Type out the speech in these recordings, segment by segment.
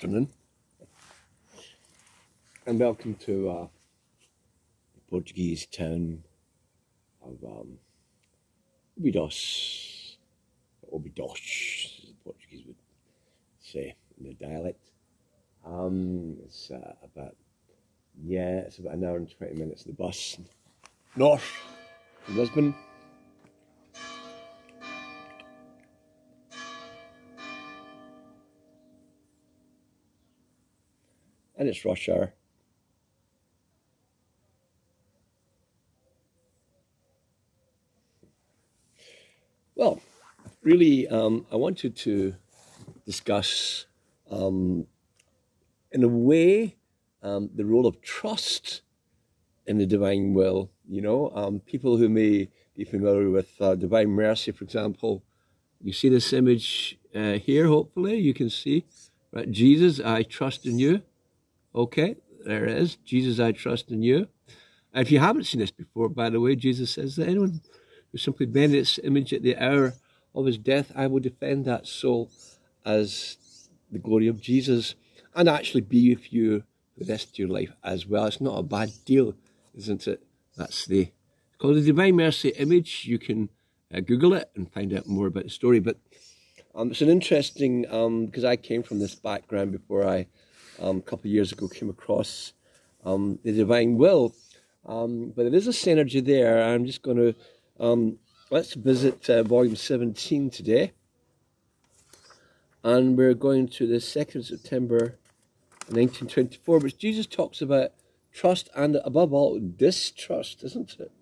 afternoon, and welcome to the Portuguese town of Óbidos, Óbidos, as the Portuguese would say in the dialect. It's about an hour and 20 minutes of the bus north from Lisbon. And it's rush hour. Well, really, I wanted to discuss, in a way, the role of trust in the divine will. People who may be familiar with divine mercy, for example. You see this image here, hopefully, you can see. Right, Jesus, I trust in you. Okay, there it is. Jesus, I trust in you. And if you haven't seen this before, by the way, Jesus says that anyone who simply bends its image at the hour of his death, I will defend that soul as the glory of Jesus and actually be with you for the rest of your life as well. It's not a bad deal, isn't it? It's called the Divine Mercy image. You can Google it and find out more about the story. But it's an interesting, because I came from this background before I, a couple of years ago, came across the divine will. But there is a synergy there. I'm just going to, let's visit volume 17 today. And we're going to the 2nd of September 1924, which Jesus talks about trust and, above all, distrust, isn't it?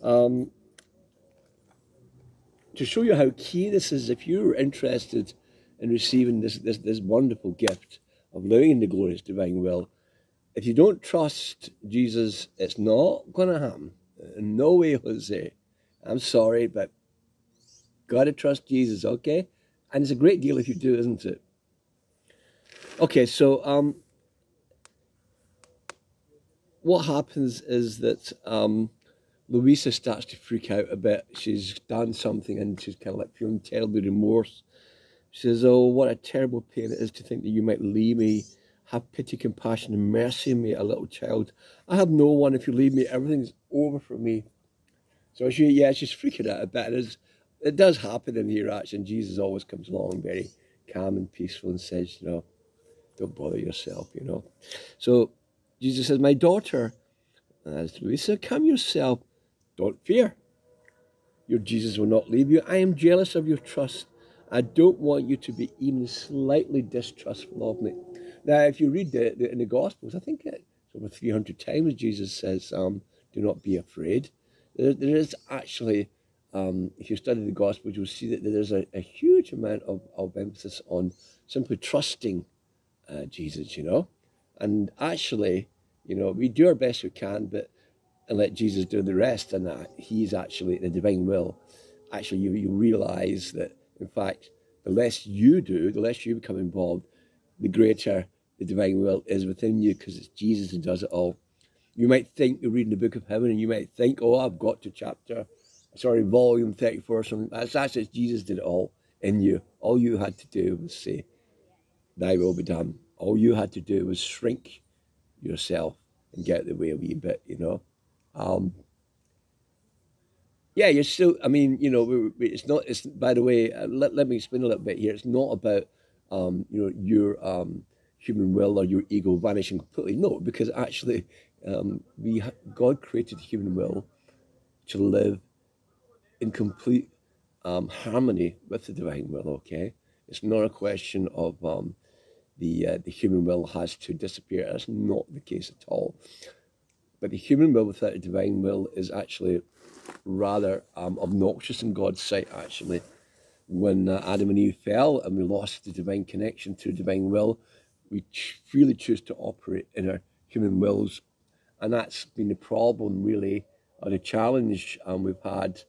To show you how key this is, if you're interested in receiving this wonderful gift of living in the glorious divine will, if you don't trust Jesus, it's not going to happen. In no way, Jose. I'm sorry, but got to trust Jesus, okay? And it's a great deal if you do, isn't it? Okay, so what happens is that Louisa starts to freak out a bit. She's done something and she's kind of like feeling terribly remorse. She says, oh, what a terrible pain it is to think that you might leave me. Have pity, compassion, and mercy on me, a little child. I have no one. If you leave me, everything's over for me. So she's freaking out a bit. It does happen in here, actually, and Jesus always comes along very calm and peaceful and says, don't bother yourself, So Jesus says, my daughter, as Louisa, calm yourself. Don't fear. Your Jesus will not leave you. I am jealous of your trust. I don't want you to be even slightly distrustful of me. Now, if you read in the Gospels, I think it's over 300 times Jesus says, do not be afraid. There is actually, if you study the Gospels, you'll see that there's a huge amount of emphasis on simply trusting Jesus, And actually, we do our best we can, and let Jesus do the rest, and that he's actually the divine will. Actually, you realize that, in fact, the less you do, the less you become involved, the greater the divine will is within you, because it's Jesus who does it all. You might think you're reading the book of heaven, and you might think, oh, I've got to volume 34 or something. That's actually Jesus did it all in you. All you had to do was say, thy will be done. All you had to do was shrink yourself and get out of the way a wee bit, you're still, it's by the way, let me explain a little bit here. It's not about, your human will or your ego vanishing completely. No, because actually, God created the human will to live in complete harmony with the divine will, okay? It's not a question of the human will has to disappear. That's not the case at all. But the human will without the divine will is actually rather obnoxious in God's sight, actually. When Adam and Eve fell and we lost the divine connection to the divine will, we freely choose to operate in our human wills. And that's been the problem, really, or the challenge we've had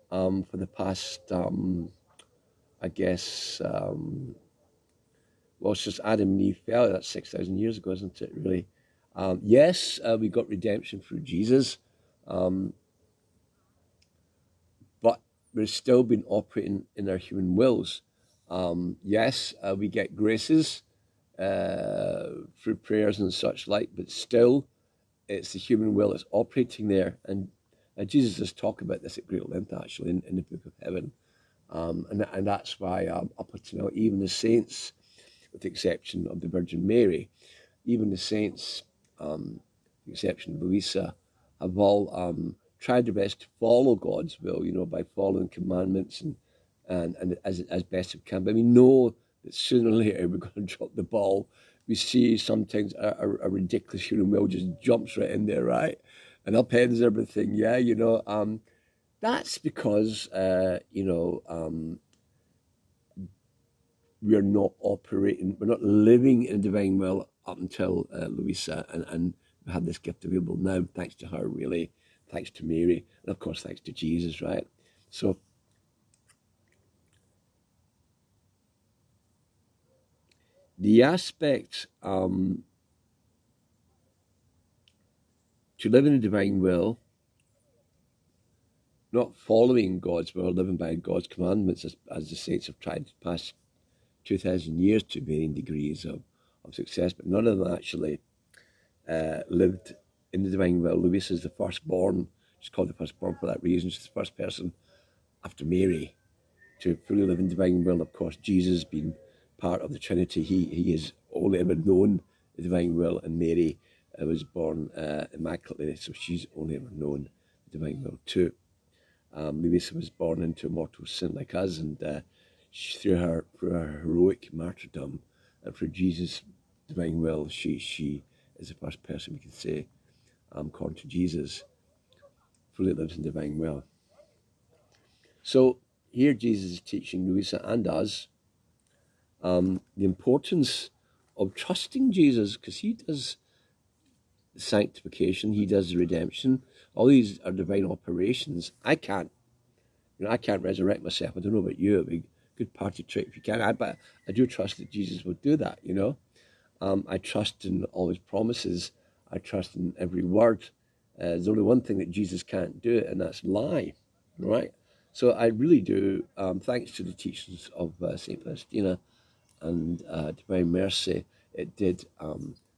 for the past, it's just Adam and Eve fell. That's 6,000 years ago, isn't it, really? Yes, we got redemption through Jesus, but we've still been operating in our human wills. Yes, we get graces through prayers and such like, but still it's the human will that's operating there. And Jesus does talk about this at great length, actually, in the Book of Heaven. And that's why up until now, even the saints, with the exception of the Virgin Mary, even the saints, with the exception of Louisa, have all tried their best to follow God's will, by following commandments and as best we can. But we know that sooner or later we're going to drop the ball. We see sometimes a ridiculous human will just jumps right in there, right? And upends everything. Yeah, that's because, we're not operating, we're not living in divine will up until Louisa, and we have this gift available now, thanks to her, really, thanks to Mary, and of course, thanks to Jesus, right? So, the aspect to live in a divine will, not following God's will, living by God's commandments, as the saints have tried to pass 2,000 years to varying degrees of success, but none of them actually lived in the divine will. Louisa is the firstborn. She's called the firstborn for that reason. She's the first person after Mary to fully live in divine will. Of course, Jesus being part of the Trinity, he has only ever known the divine will, and Mary was born immaculately, so she's only ever known the divine will too. Louisa was born into mortal sin like us, and through her heroic martyrdom and for Jesus' divine will, she is the first person we can say, according to Jesus, fully lives in divine will. So here Jesus is teaching Louisa and us the importance of trusting Jesus, because he does the sanctification, he does the redemption. All these are divine operations. I can't resurrect myself. I don't know about you. It'd be a good party trick if you can. But I do trust that Jesus will do that, I trust in all his promises. I trust in every word. There's only one thing that Jesus can't do, and that's lie, right? So I really do, thanks to the teachings of St. Faustina and Divine Mercy, it did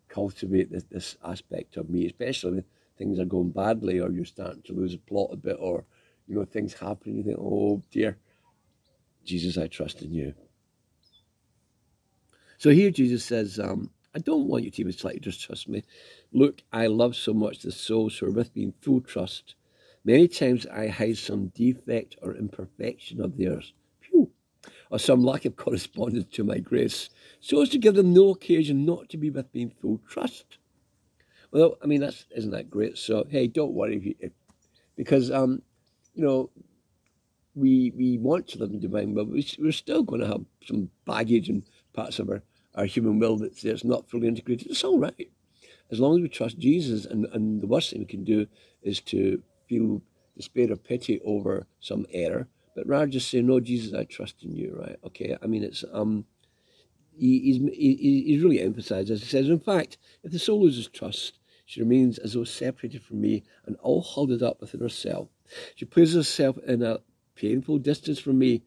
cultivate this aspect of me, especially when things are going badly or you're starting to lose a plot a bit, or, things happen and you think, oh dear, Jesus, I trust in you. So here Jesus says, I don't want you to even slightly just trust me. Look, I love so much the souls who are with me in full trust. Many times I hide some defect or imperfection of theirs, or some lack of correspondence to my grace, so as to give them no occasion not to be with me in full trust. Well, I mean, isn't that great? So, hey, don't worry, because, we want to live in divine will, but we're still going to have some baggage and parts of our human will that's not fully integrated. It's all right. As long as we trust Jesus, and the worst thing we can do is to feel despair or pity over some error, but rather just say, no, Jesus, I trust in you, right? Okay, I mean, it's, he's really emphasized, as he says, in fact, if the soul loses trust, she remains as though separated from me and all huddled up within herself. She places herself in a painful distance from me,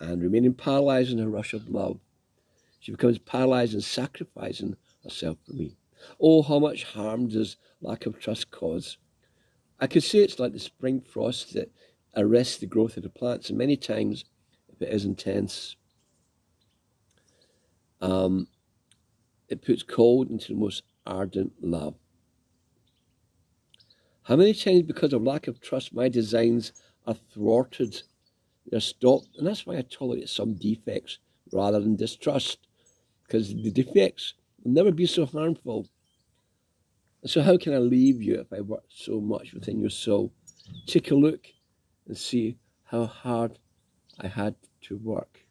and remaining paralyzed in her rush of love, she becomes paralyzed in sacrificing herself for me. Oh, how much harm does lack of trust cause? I could say it's like the spring frost that arrests the growth of the plants, and many times, if it is intense, it puts cold into the most ardent love. How many times, because of lack of trust, my designs are thwarted, they're stopped, and that's why I tolerate some defects rather than distrust, because the defects will never be so harmful. And so how can I leave you if I work so much within your soul? Take a look and see how hard I had to work.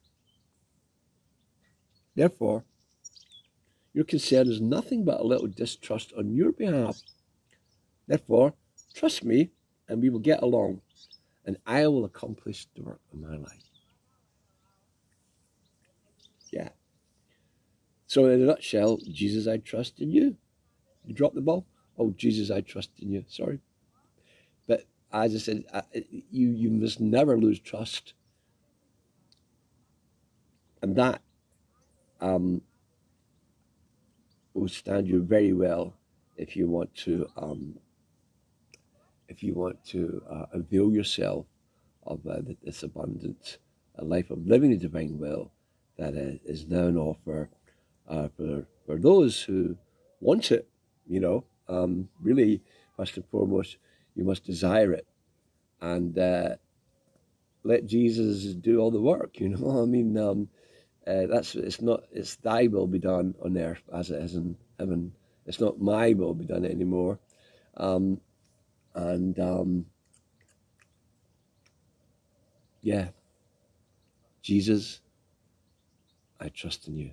Therefore, your concern is nothing but a little distrust on your behalf. Therefore, trust me and we will get along, and I will accomplish the work of my life. Yeah. So in a nutshell, Jesus, I trust in you. You dropped the ball? Oh, Jesus, I trust in you. Sorry. But as I said, you must never lose trust. And that will stand you very well if you want to avail yourself of this abundant life of living the divine will that is now an offer for those who want it. You know, really, first and foremost, you must desire it, and let Jesus do all the work. You know, I mean, that's it's thy will be done on earth as it is in heaven. It's not my will be done anymore. Um, and yeah, Jesus, I trust in you.